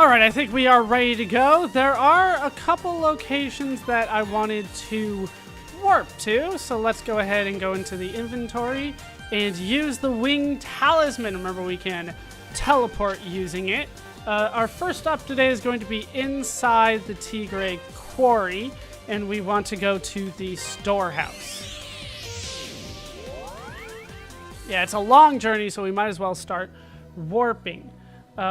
Alright, I think we are ready to go. There are a couple locations that I wanted to warp to, so let's go ahead and go into the inventory and use the wing talisman. Remember, we can teleport using it. Our first stop today is going to be inside the Tigre quarry, and we want to go to the storehouse. Yeah, it's a long journey, so we might as well start warping.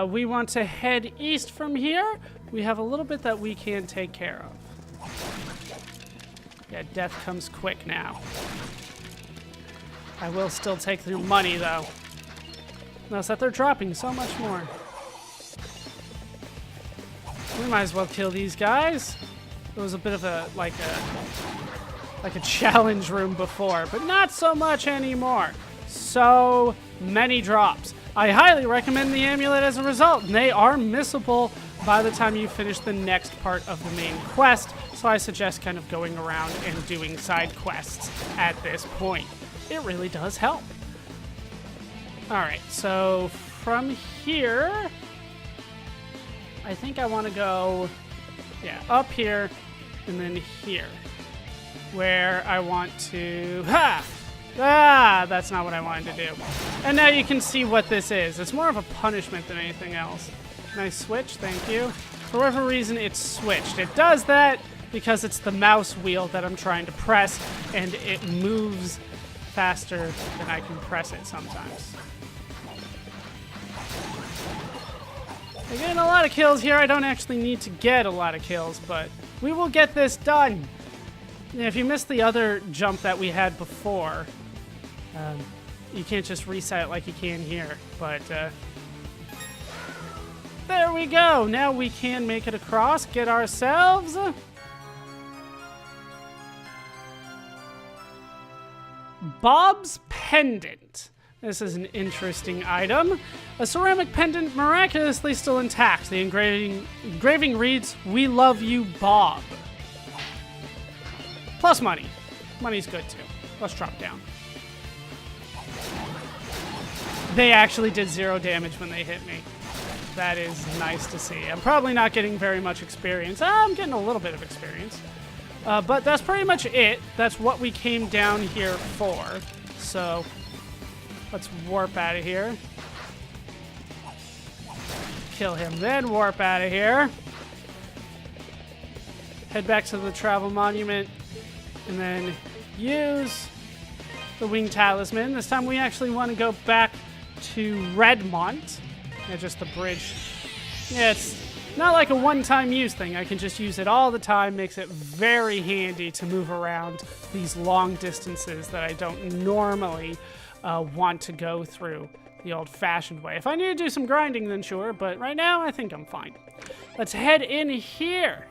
We want to head east from here. We have a little bit that we can take care of. Yeah, death comes quick now. I will still take their money, though. Notice that they're dropping so much more. We might as well kill these guys. It was a bit of a like a challenge room before, but not so much anymore. So many drops. I highly recommend the amulet as a result. They are missable by the time you finish the next part of the main quest, so I suggest kind of going around and doing side quests at this point. It really does help. Alright, so from here, I think I want to go, up here and then here, where I want to, that's not what I wanted to do. And now you can see what this is. It's more of a punishment than anything else. Can I switch? Thank you. For whatever reason, it's switched. It does that because it's the mouse wheel that I'm trying to press, and it moves faster than I can press it sometimes. I'm getting a lot of kills here. I don't actually need to get a lot of kills, but we will get this done. And if you missed the other jump that we had before, you can't just reset it like you can here, but there we go. Now we can make it across, get ourselves Bob's pendant. This is an interesting item. A ceramic pendant miraculously still intact. The engraving reads, "We love you, Bob." Plus money. Money's good too. Let's drop down. They actually did 0 damage when they hit me. That is nice to see. I'm probably not getting very much experience. I'm getting a little bit of experience. But that's pretty much it. That's what we came down here for. So let's warp out of here. Kill him, then warp out of here. Head back to the travel monument. And then use the wing talisman. This time we actually want to go back to Redmont. Yeah, just the bridge. Yeah, it's not like a one-time use thing. I can just use it all the time. Makes it very handy to move around these long distances that I don't normally want to go through the old-fashioned way. If I need to do some grinding, then sure, but right now I think I'm fine. Let's head in here.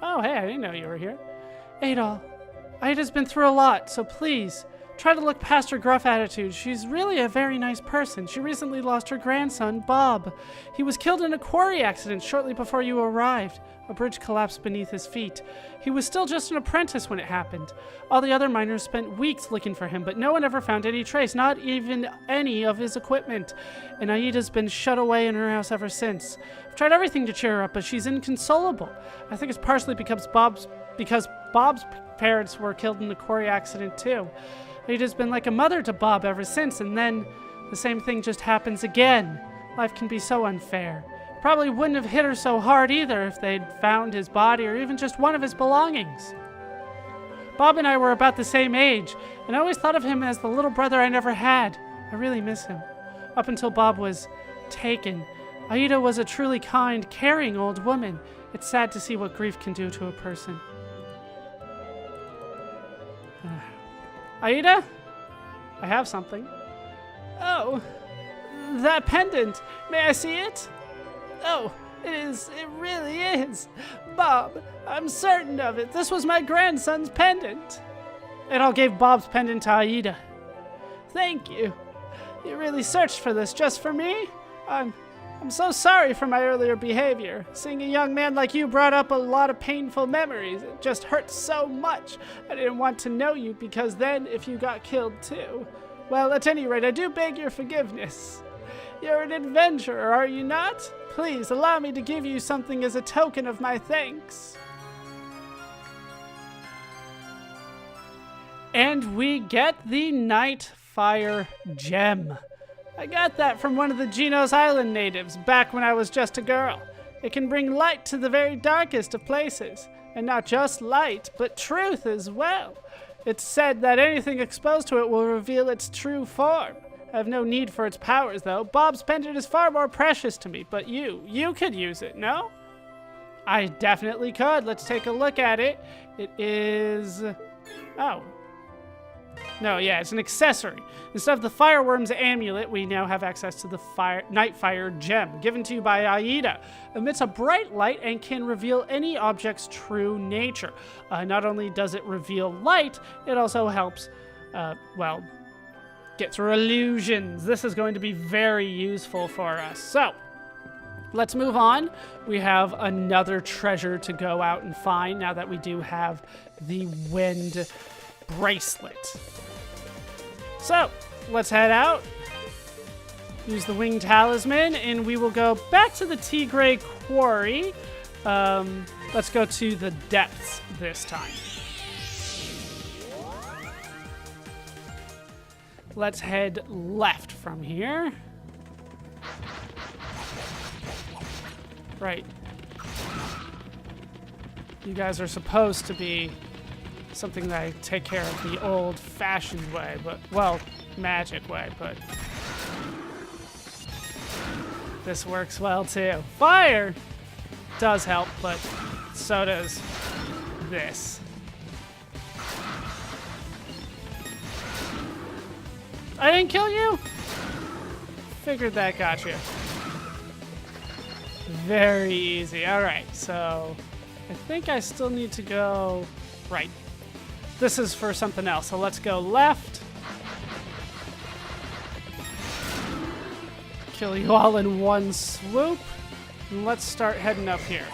Oh, hey, I didn't know you were here. Adol, Ida's been through a lot, so please, try to look past her gruff attitude. She's really a very nice person. She recently lost her grandson, Bob. He was killed in a quarry accident shortly before you arrived. A bridge collapsed beneath his feet. He was still just an apprentice when it happened. All the other miners spent weeks looking for him, but no one ever found any trace, not even any of his equipment. And Aida's been shut away in her house ever since. I've tried everything to cheer her up, but she's inconsolable. I think it's partially because Bob's parents were killed in the quarry accident too. Aida's been like a mother to Bob ever since, and then the same thing just happens again. Life can be so unfair. Probably wouldn't have hit her so hard either if they'd found his body or even just one of his belongings. Bob and I were about the same age, and I always thought of him as the little brother I never had. I really miss him. Up until Bob was taken, Aida was a truly kind, caring old woman. It's sad to see what grief can do to a person. Aida? I have something. Oh, that pendant. May I see it? Oh, it is. It really is. Bob, I'm certain of it. This was my grandson's pendant. Adol gave Bob's pendant to Aida. Thank you. You really searched for this just for me? I'm so sorry for my earlier behavior. Seeing a young man like you brought up a lot of painful memories. It just hurts so much. I didn't want to know you because then if you got killed too. Well, at any rate, I do beg your forgiveness. You're an adventurer, are you not? Please allow me to give you something as a token of my thanks. And we get the Nightfire Gem. I got that from one of the Genos Island natives back when I was just a girl. It can bring light to the very darkest of places. And not just light, but truth as well. It's said that anything exposed to it will reveal its true form. I have no need for its powers, though. Bob's pendant is far more precious to me, but you could use it, no? I definitely could. Let's take a look at it. It is... oh. No, yeah, it's an accessory. Instead of the Fireworm's amulet, we now have access to the Nightfire Gem, given to you by Aida. Emits a bright light and can reveal any object's true nature. Not only does it reveal light, it also helps, well, get through illusions. This is going to be very useful for us. So, let's move on. We have another treasure to go out and find now that we do have the wind bracelet. So, let's head out, use the wing talisman, and we will go back to the Tigray quarry. Let's go to the depths this time. Let's head left from here. Right. You guys are supposed to be something that I take care of the old-fashioned way, but, well, magic way, but this works well too. Fire does help, but so does this. I didn't kill you? Figured that got you. Very easy. All right, so I think I still need to go right. This is for something else, so let's go left. Kill you all in one swoop. And let's start heading up here.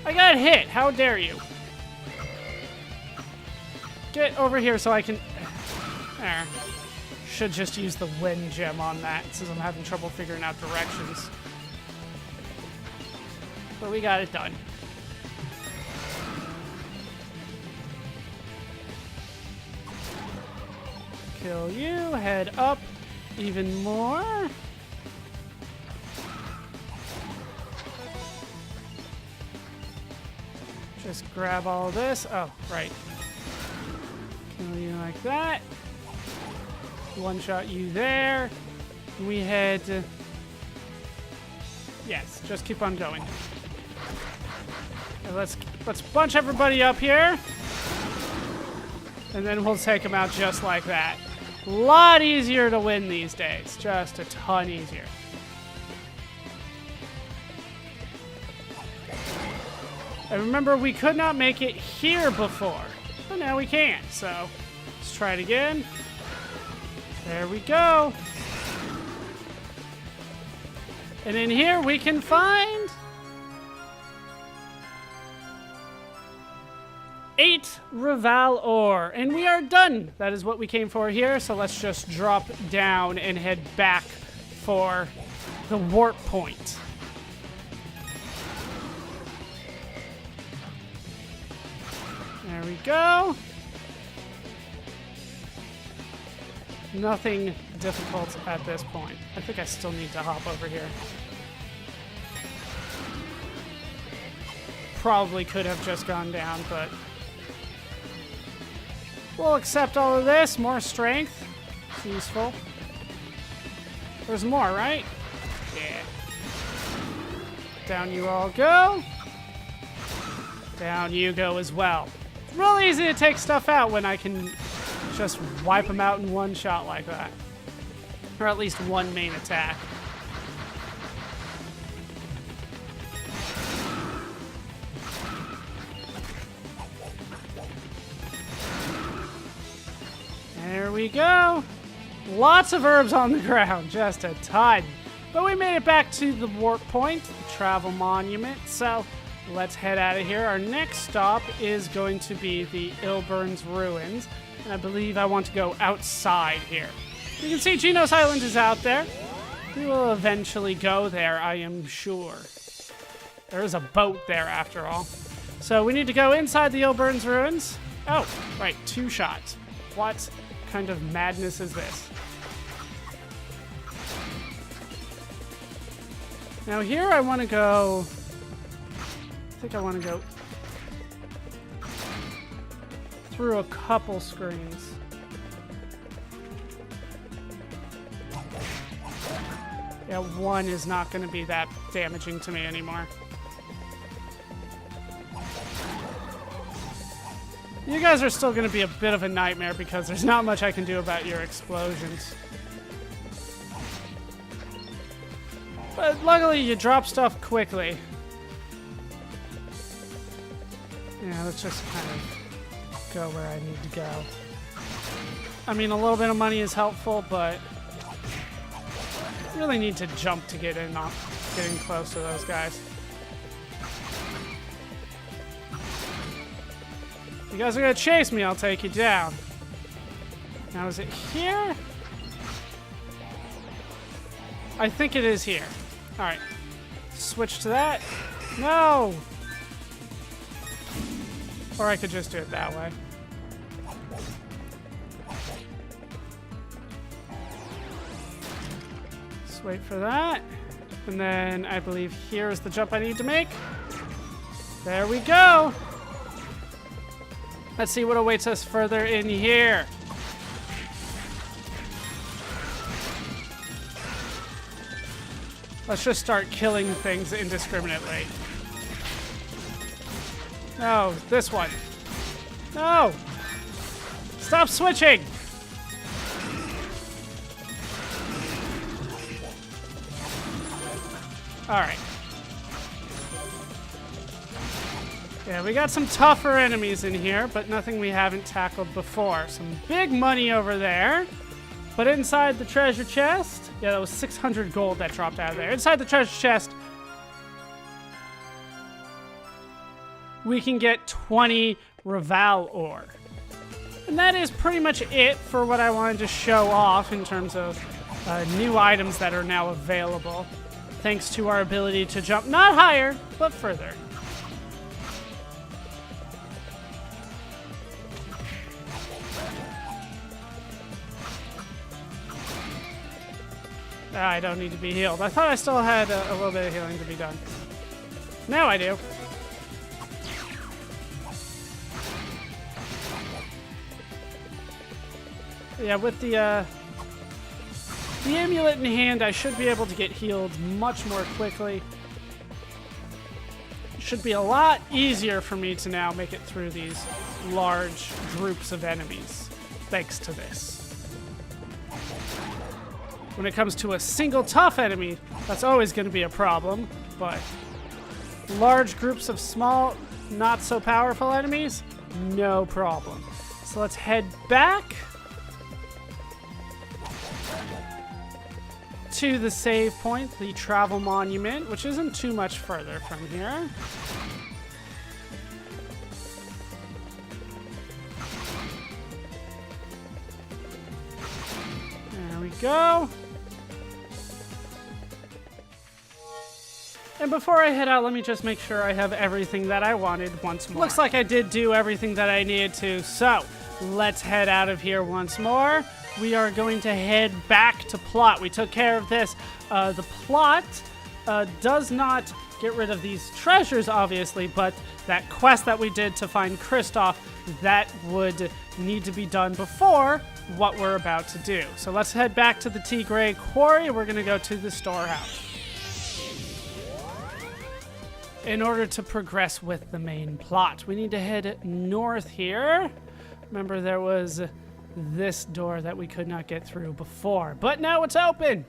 I got hit. How dare you? Get over here so I can... There. Should just use the wind gem on that since I'm having trouble figuring out directions. But we got it done. Kill you, head up even more. Just grab all this. Oh, right. Kill you like that. One shot you there. We head... yes, just keep on going. Okay, let's bunch everybody up here. And then we'll take them out just like that. A lot easier to win these days. Just a ton easier. And remember, we could not make it here before. But now we can. So, let's try it again. There we go. And in here we can find 8 Rival ore, and we are done. That is what we came for here, so let's just drop down and head back for the warp point. There we go. Nothing difficult at this point. I think I still need to hop over here. Probably could have just gone down, but we'll accept all of this. More strength. It's useful. There's more, right? Yeah. Down you all go. Down you go as well. It's real easy to take stuff out when I can just wipe them out in one shot like that. Or at least one main attack. There we go. Lots of herbs on the ground, just a ton. But we made it back to the warp point, the travel monument. So let's head out of here. Our next stop is going to be the Ilburn's Ruins. And I believe I want to go outside here. You can see Genos Island is out there. We will eventually go there, I am sure. There is a boat there, after all. So we need to go inside the Ilburn's ruins. Oh, right, 2 shots. What kind of madness is this? Now here I want to go... I think I want to go through a couple screens. Yeah, 1 is not going to be that damaging to me anymore. You guys are still going to be a bit of a nightmare because there's not much I can do about your explosions. But luckily, you drop stuff quickly. Yeah, let's just kind of go where I need to go. I mean, a little bit of money is helpful, but you really need to jump to get in close to those guys. If you guys are gonna chase me, I'll take you down. Now, is it here? I think it is here. All right, switch to that. No! Or I could just do it that way. Just wait for that. And then I believe here is the jump I need to make. There we go. Let's see what awaits us further in here. Let's just start killing things indiscriminately. No, this one. No! Stop switching! Alright. Yeah, we got some tougher enemies in here, but nothing we haven't tackled before. Some big money over there. But inside the treasure chest... Yeah, that was 600 gold that dropped out of there. Inside the treasure chest... we can get 20 Reval ore. And that is pretty much it for what I wanted to show off in terms of new items that are now available. Thanks to our ability to jump not higher, but further. I don't need to be healed. I thought I still had a little bit of healing to be done. Now I do. Yeah, with the amulet in hand, I should be able to get healed much more quickly. It should be a lot easier for me to now make it through these large groups of enemies, thanks to this. When it comes to a single tough enemy, that's always going to be a problem, but large groups of small, not so powerful enemies, no problem. So let's head back to the save point, the travel monument, which isn't too much further from here. There we go. And before I head out, let me just make sure I have everything that I wanted once more. Looks like I did do everything that I needed to, so let's head out of here once more. We are going to head back to plot. We took care of this. The plot does not get rid of these treasures, obviously, but that quest that we did to find Kristoff, that would need to be done before what we're about to do. So let's head back to the Tigray Quarry. We're going to go to the storehouse in order to progress with the main plot. We need to head north here. Remember, there was this door that we could not get through before, but now it's open.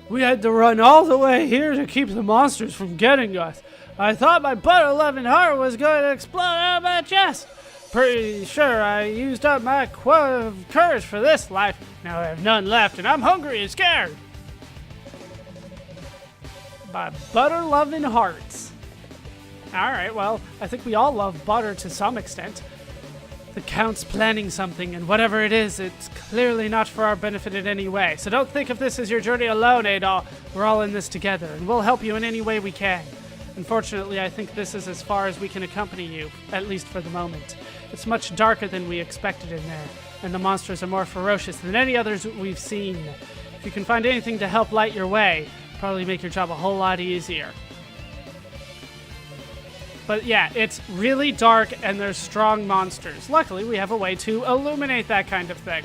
We had to run all the way here to keep the monsters from getting us. I thought my butter-loving heart was going to explode out of my chest. Pretty sure I used up my quota of courage for this life. Now I have none left, and I'm hungry and scared. My butter-loving hearts. All right, well, I think we all love butter to some extent. The Count's planning something, and whatever it is, it's clearly not for our benefit in any way. So don't think of this as your journey alone, Adol. We're all in this together, and we'll help you in any way we can. Unfortunately, I think this is as far as we can accompany you, at least for the moment. It's much darker than we expected in there, and the monsters are more ferocious than any others we've seen. If you can find anything to help light your way, probably make your job a whole lot easier. But yeah, it's really dark and there's strong monsters. Luckily, we have a way to illuminate that kind of thing.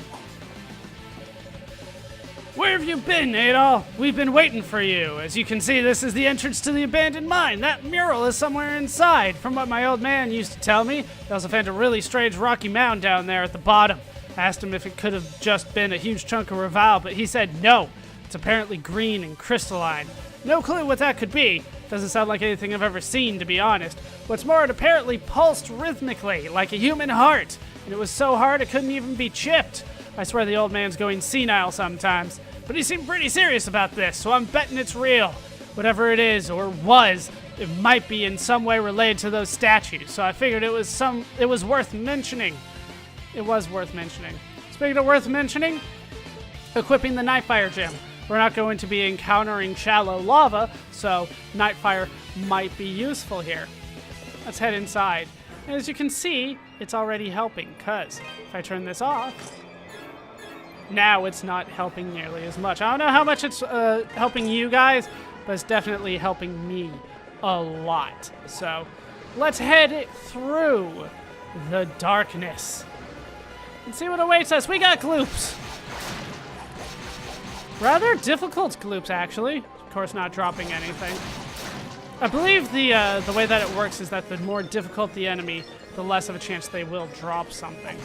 Where have you been, Adol? We've been waiting for you. As you can see, this is the entrance to the abandoned mine. That mural is somewhere inside. From what my old man used to tell me, they also found a really strange rocky mound down there at the bottom. I asked him if it could have just been a huge chunk of Reval, but he said no. It's apparently green and crystalline. No clue what that could be. Doesn't sound like anything I've ever seen, to be honest. What's more, it apparently pulsed rhythmically, like a human heart. And it was so hard it couldn't even be chipped. I swear the old man's going senile sometimes. But he seemed pretty serious about this, so I'm betting it's real. Whatever it is, or was, it might be in some way related to those statues. So I figured it was worth mentioning. It was worth mentioning. Speaking of worth mentioning, equipping the Nightfire gem. We're not going to be encountering shallow lava, so Nightfire might be useful here. Let's head inside. And as you can see, it's already helping, because if I turn this off, now it's not helping nearly as much. I don't know how much it's helping you guys, but it's definitely helping me a lot. So let's head through the darkness and see what awaits us. We got gloops. Rather difficult gloops, actually. Of course, not dropping anything. I believe the way that it works is that the more difficult the enemy, the less of a chance they will drop something.